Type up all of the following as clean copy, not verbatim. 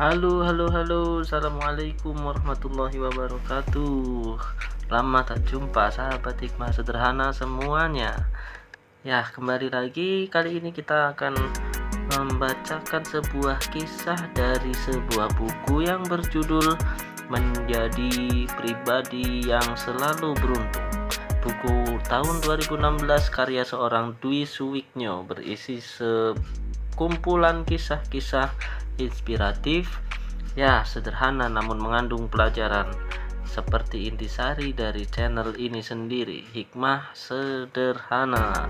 Halo, halo, halo. Assalamualaikum warahmatullahi wabarakatuh. Lama tak jumpa, sahabat hikmah sederhana semuanya. Ya, kembali lagi. Kali ini kita akan membacakan sebuah kisah dari sebuah buku yang berjudul Menjadi Pribadi yang Selalu Beruntung. Buku tahun 2016 karya seorang Dwi Suwiknyo, berisi sekumpulan kisah-kisah inspiratif, ya sederhana namun mengandung pelajaran, seperti intisari dari channel ini sendiri, Hikmah Sederhana.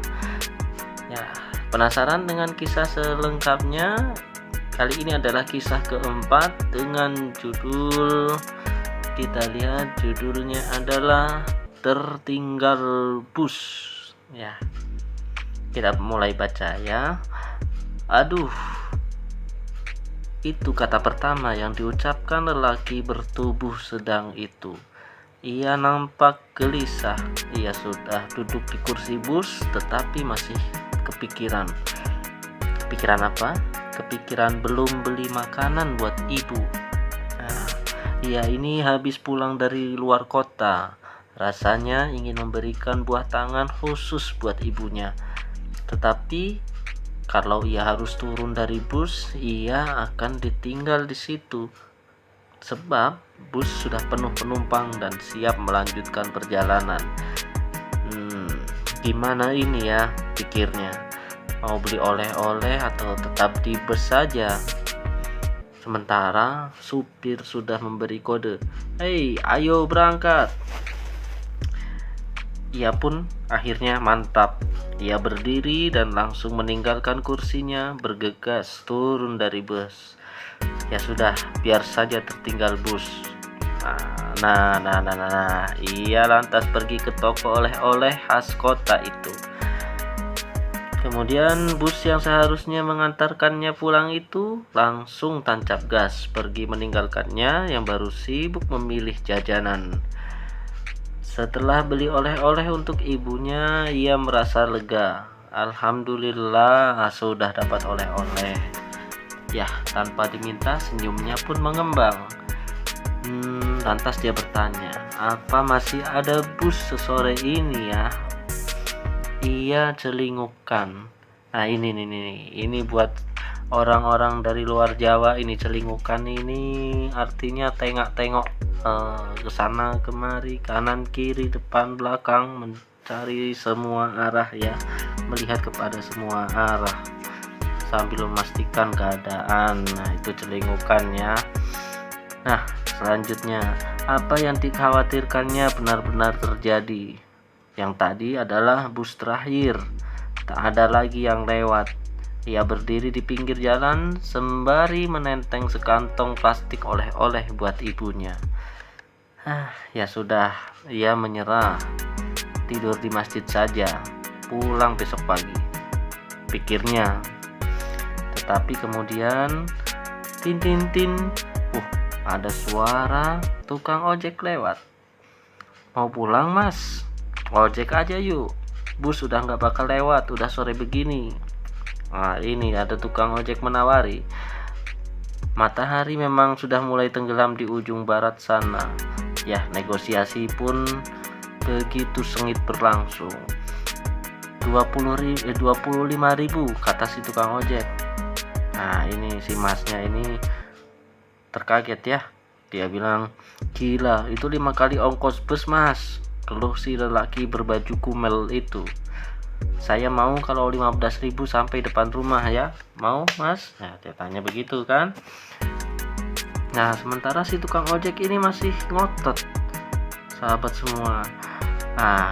Ya, penasaran dengan kisah selengkapnya? Kali ini adalah kisah keempat dengan judul, kita lihat judulnya adalah Tertinggal Bus. Ya, kita mulai baca ya. Aduh, itu kata pertama yang diucapkan lelaki bertubuh sedang itu. Ia nampak gelisah. Ia sudah duduk di kursi bus tetapi masih kepikiran. Kepikiran apa? Kepikiran belum beli makanan buat ibu. Nah, ia ini habis pulang dari luar kota. Rasanya ingin memberikan buah tangan khusus buat ibunya. Tetapi kalau ia harus turun dari bus, ia akan ditinggal di situ. Sebab bus sudah penuh penumpang dan siap melanjutkan perjalanan. Gimana ini ya, pikirnya. Mau beli oleh-oleh atau tetap di bus saja? Sementara supir sudah memberi kode, "Hei, ayo berangkat." Ia pun akhirnya mantap. Ia berdiri dan langsung meninggalkan kursinya, bergegas turun dari bus. Ya sudah, biar saja tertinggal bus. Nah. Ia lantas pergi ke toko oleh-oleh khas kota itu. Kemudian bus yang seharusnya mengantarkannya pulang itu langsung tancap gas pergi meninggalkannya yang baru sibuk memilih jajanan. Setelah beli oleh-oleh untuk ibunya, ia merasa lega. Alhamdulillah, sudah dapat oleh-oleh. Ya, tanpa diminta senyumnya pun mengembang. Lantas dia bertanya, apa masih ada bus sesore ini ya? Ia celingukkan. Nah, ini buat orang-orang dari luar Jawa, ini celingukkan ini artinya tengok-tengok ke sana kemari, kanan kiri, depan belakang, mencari semua arah ya, melihat kepada semua arah sambil memastikan keadaan. Nah, itu celingukan ya. Nah, selanjutnya, apa yang dikhawatirkannya benar-benar terjadi. Yang tadi adalah bus terakhir, tak ada lagi yang lewat. Ia berdiri di pinggir jalan sembari menenteng sekantong plastik oleh-oleh buat ibunya. Ya sudah, ia menyerah. Tidur di masjid saja, pulang besok pagi, pikirnya. Tetapi kemudian tin, ada suara tukang ojek lewat. Mau pulang mas? Ojek aja yuk, bus sudah nggak bakal lewat, udah sore begini. Nah, ini ada tukang ojek menawari. Matahari memang sudah mulai tenggelam di ujung barat sana. Ya, negosiasi pun begitu sengit berlangsung. 25.000 kata si tukang ojek. Nah, ini si masnya ini terkaget ya. Dia bilang, "Gila, itu 5 kali ongkos bus mas," keluh si lelaki berbaju kumel itu. "Saya mau kalau 15.000 sampai depan rumah ya. Mau mas?" Nah, dia tanya begitu kan. Nah, sementara si tukang ojek ini masih ngotot, sahabat semua. Nah,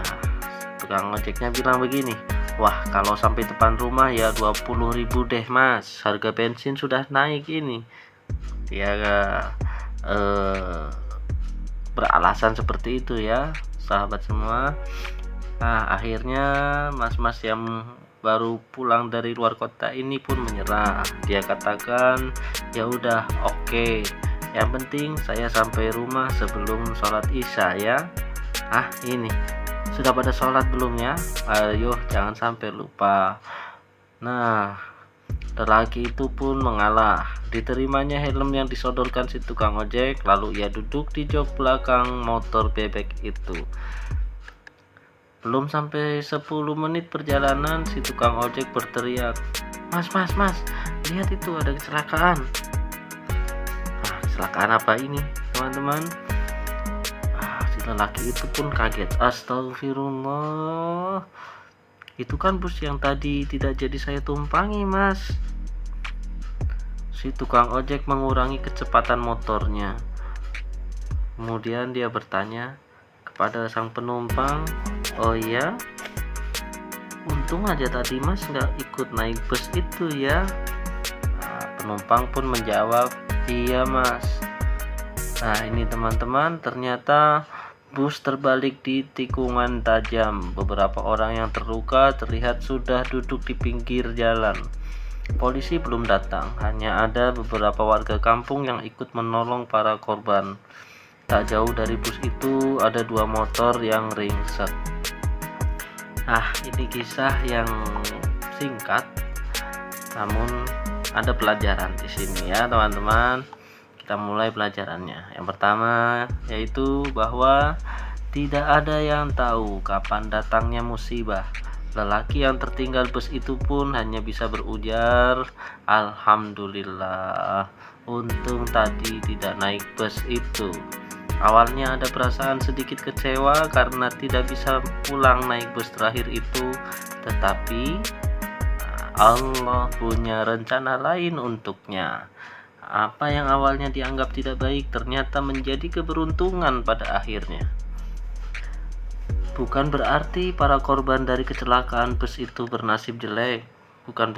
tukang ojeknya bilang begini, "Wah, kalau sampai depan rumah ya 20.000 deh mas, harga bensin sudah naik ini." Dia beralasan seperti itu ya, sahabat semua. Nah, akhirnya mas-mas yang baru pulang dari luar kota ini pun menyerah. Dia katakan, "Ya udah, oke. Yang penting saya sampai rumah sebelum sholat isya ya." Ini sudah pada sholat belum ya? Ayo, jangan sampai lupa. Nah, Lelaki itu pun mengalah. Diterimanya helm yang disodorkan si tukang ojek, lalu ia duduk di jok belakang motor bebek itu. Belum sampai 10 menit perjalanan, si tukang ojek berteriak, "Mas, mas, mas, lihat itu ada kecelakaan." Nah, kecelakaan apa ini, teman-teman? Si lelaki itu pun kaget. Astagfirullah, itu kan bus yang tadi tidak jadi saya tumpangi, mas. Si tukang ojek mengurangi kecepatan motornya. Kemudian dia bertanya kepada sang penumpang, "Oh iya, untung aja tadi mas nggak ikut naik bus itu ya." Nah, penumpang pun menjawab, "Iya mas." Nah, ini teman-teman, ternyata bus terbalik di tikungan tajam. Beberapa orang yang terluka terlihat sudah duduk di pinggir jalan. Polisi belum datang, hanya ada beberapa warga kampung yang ikut menolong para korban. Tak jauh dari bus itu ada 2 motor yang ringsek. Ini kisah yang singkat, namun ada pelajaran di sini ya teman-teman. Kita mulai pelajarannya. Yang pertama yaitu bahwa tidak ada yang tahu kapan datangnya musibah. Lelaki yang tertinggal bus itu pun hanya bisa berujar, "Alhamdulillah, untung tadi tidak naik bus itu." Awalnya ada perasaan sedikit kecewa karena tidak bisa pulang naik bus terakhir itu, tetapi Allah punya rencana lain untuknya. Apa yang awalnya dianggap tidak baik ternyata menjadi keberuntungan pada akhirnya. Bukan berarti para korban dari kecelakaan bus itu bernasib jelek. Bukan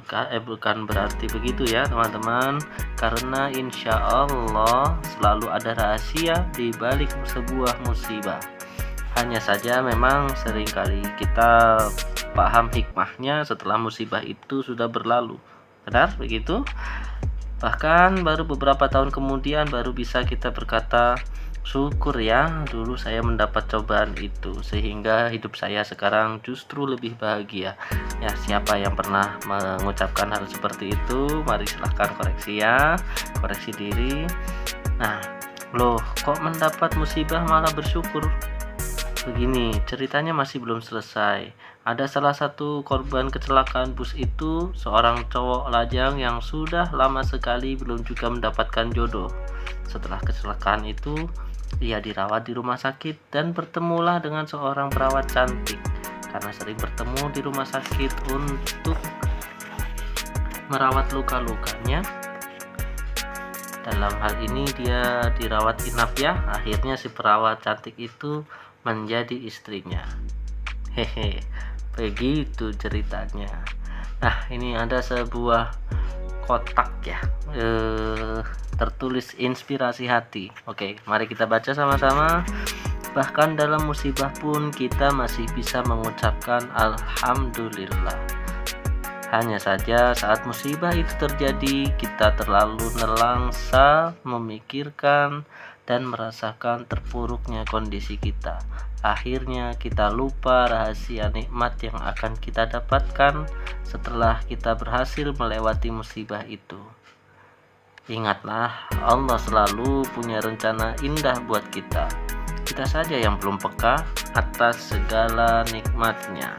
berarti begitu ya teman-teman. Karena insya Allah selalu ada rahasia di balik sebuah musibah. Hanya saja memang seringkali kita paham hikmahnya setelah musibah itu sudah berlalu. Benar begitu? Bahkan baru beberapa tahun kemudian baru bisa kita berkata, "Syukur ya, dulu saya mendapat cobaan itu sehingga hidup saya sekarang justru lebih bahagia." Ya, siapa yang pernah mengucapkan hal seperti itu? Mari silahkan koreksi diri. Nah, loh, kok mendapat musibah malah bersyukur? Begini, ceritanya masih belum selesai. Ada salah satu korban kecelakaan bus itu, seorang cowok lajang yang sudah lama sekali belum juga mendapatkan jodoh. Setelah kecelakaan itu, ia dirawat di rumah sakit dan bertemulah dengan seorang perawat cantik. Karena sering bertemu di rumah sakit untuk merawat luka-lukanya, dalam hal ini dia dirawat inap ya. Akhirnya si perawat cantik itu menjadi istrinya. Begitu ceritanya. Nah, ini ada sebuah kotak ya, tertulis inspirasi hati. Oke, mari kita baca sama-sama. Bahkan dalam musibah pun kita masih bisa mengucapkan alhamdulillah. Hanya saja saat musibah itu terjadi, kita terlalu nelangsa memikirkan dan merasakan terpuruknya kondisi kita. Akhirnya kita lupa rahasia nikmat yang akan kita dapatkan setelah kita berhasil melewati musibah itu. Ingatlah, Allah selalu punya rencana indah buat kita. Kita saja yang belum peka atas segala nikmatnya.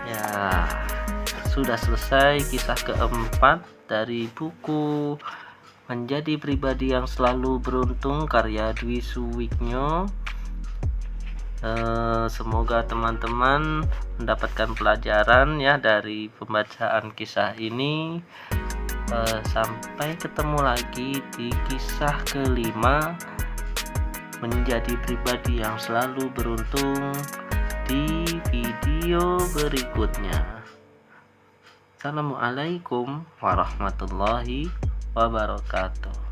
Ya, sudah selesai kisah keempat dari buku Menjadi Pribadi yang Selalu Beruntung karya Dwi Suwigno. Semoga teman-teman mendapatkan pelajaran ya dari pembacaan kisah ini. Sampai ketemu lagi di kisah kelima, Menjadi Pribadi yang Selalu Beruntung, di video berikutnya. Assalamualaikum warahmatullahi wabarakatuh.